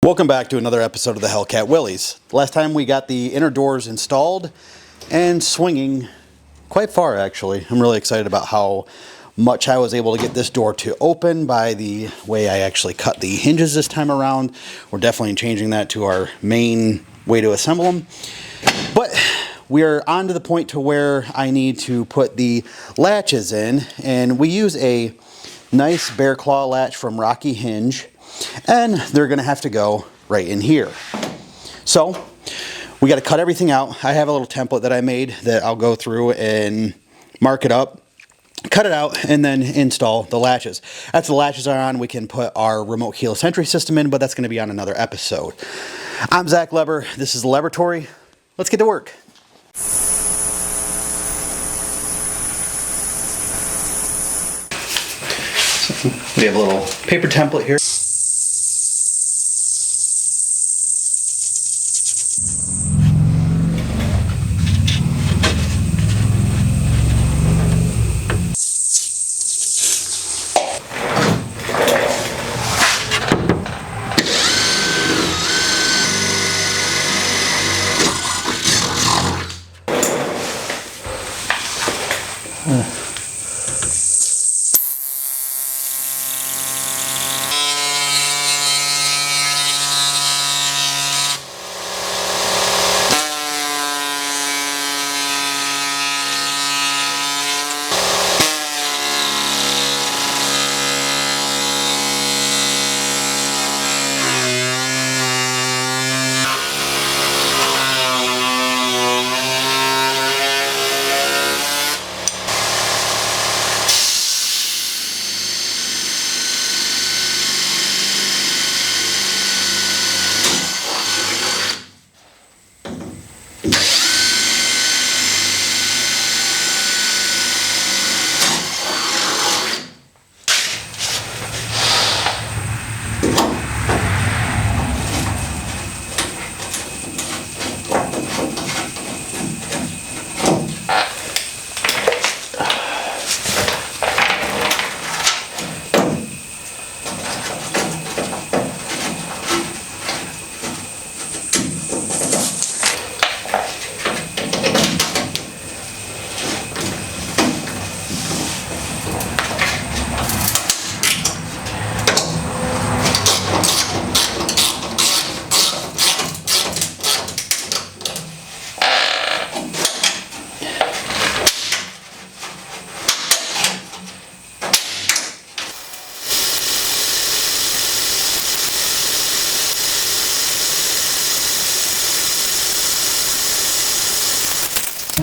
Welcome back to another episode of the Hellcat Willys. Last time we got the inner doors installed and swinging quite far actually. I'm really excited about how much I was able to get this door to open by the way I actually cut the hinges this time around. We're definitely changing that to our main way to assemble them. But we're on to the point to where I need to put the latches in, and we use a nice bear claw latch from Rocky Hinge. And they're going to have to go right in here. So we got to cut everything out. I have a little template that I made that I'll go through and mark it up, cut it out, and then install the latches. After the latches are on, we can put our remote keyless entry system in, but that's going to be on another episode. I'm Zach Leber. This is the Laboratory. Let's get to work. We have a little paper template here.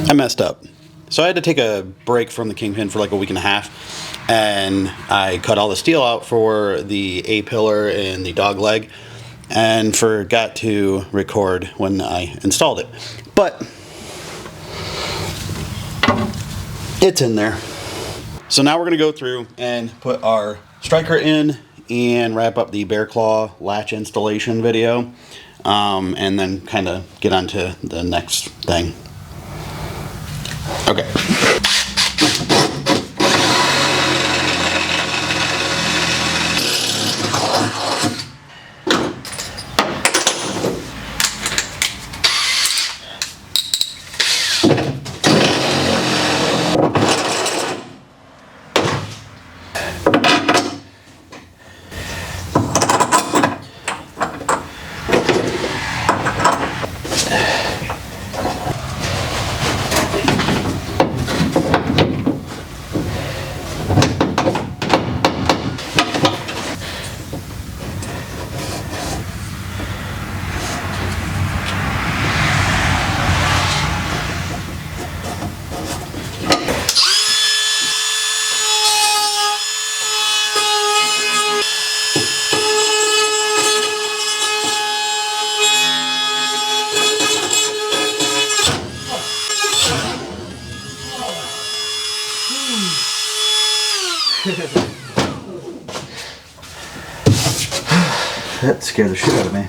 I messed up. So I had to take a break from the Kingpin for like a week and a half, and I cut all the steel out for the A-pillar and the dog leg and forgot to record when I installed it. But it's in there. So now we're going to go through and put our striker in and wrap up the bear claw latch installation video, and then kind of get on to the next thing. Okay. That scared the shit out of me.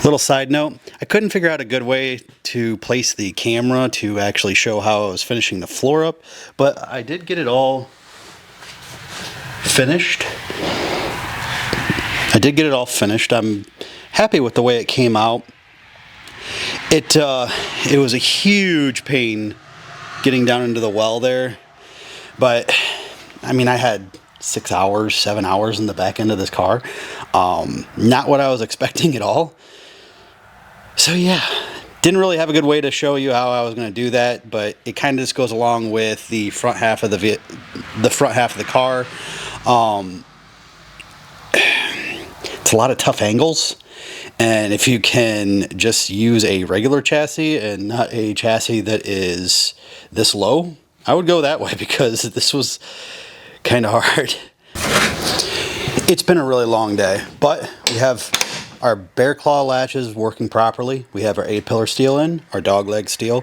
Little side note, I couldn't figure out a good way to place the camera to actually show how I was finishing the floor up, but I did get it all finished. I'm happy with the way it came out. It was a huge pain getting down into the well there, but I mean, I had 6 hours, 7 hours in the back end of this car. Not what I was expecting at all. So yeah, didn't really have a good way to show you how I was going to do that, but it kind of just goes along with the front half of the front half of the car. It's a lot of tough angles, and if you can just use a regular chassis and not a chassis that is this low, I would go that way, because this was kind of hard. It's been a really long day, but we have our bear claw latches working properly. We have our 8-pillar steel in, our dog leg steel,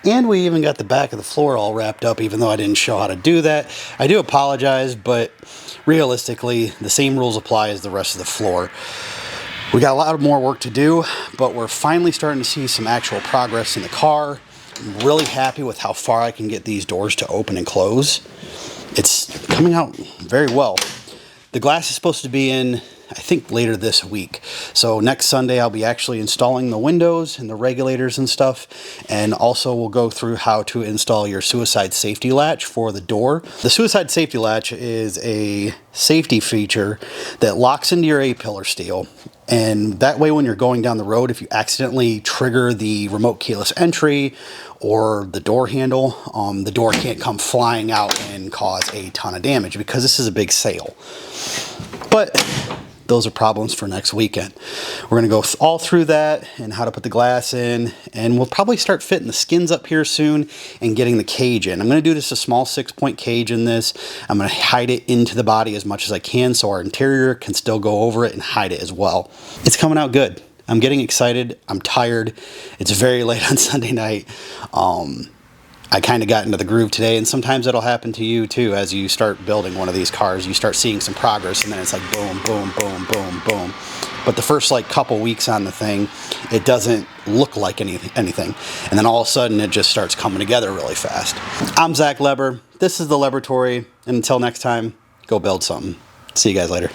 and we even got the back of the floor all wrapped up, even though I didn't show how to do that. I do apologize, but realistically, the same rules apply as the rest of the floor. We got a lot more work to do, but we're finally starting to see some actual progress in the car. I'm really happy with how far I can get these doors to open and close. It's coming out very well. The glass is supposed to be in, I think, later this week. So next Sunday I'll be actually installing the windows and the regulators and stuff, and also we'll go through how to install your suicide safety latch for the door. The suicide safety latch is a safety feature that locks into your 8-pillar steel, and that way when you're going down the road, if you accidentally trigger the remote keyless entry or the door handle, the door can't come flying out and cause a ton of damage, because this is a big sale. But those are problems for next weekend. We're going to go all through that and how to put the glass in, and we'll probably start fitting the skins up here soon and getting the cage in. I'm going to do just a small 6-point cage in this. I'm going to hide it into the body as much as I can so our interior can still go over it and hide it as well. It's coming out good. I'm getting excited. I'm tired. It's very late on Sunday night. I kind of got into the groove today, and sometimes that'll happen to you too. As you start building one of these cars, you start seeing some progress, and then it's like boom, boom, boom, boom, boom. But the first like couple weeks on the thing, it doesn't look like anything. And then all of a sudden it just starts coming together really fast. I'm Zach Leber. This is the Laboratory, and until next time, go build something. See you guys later.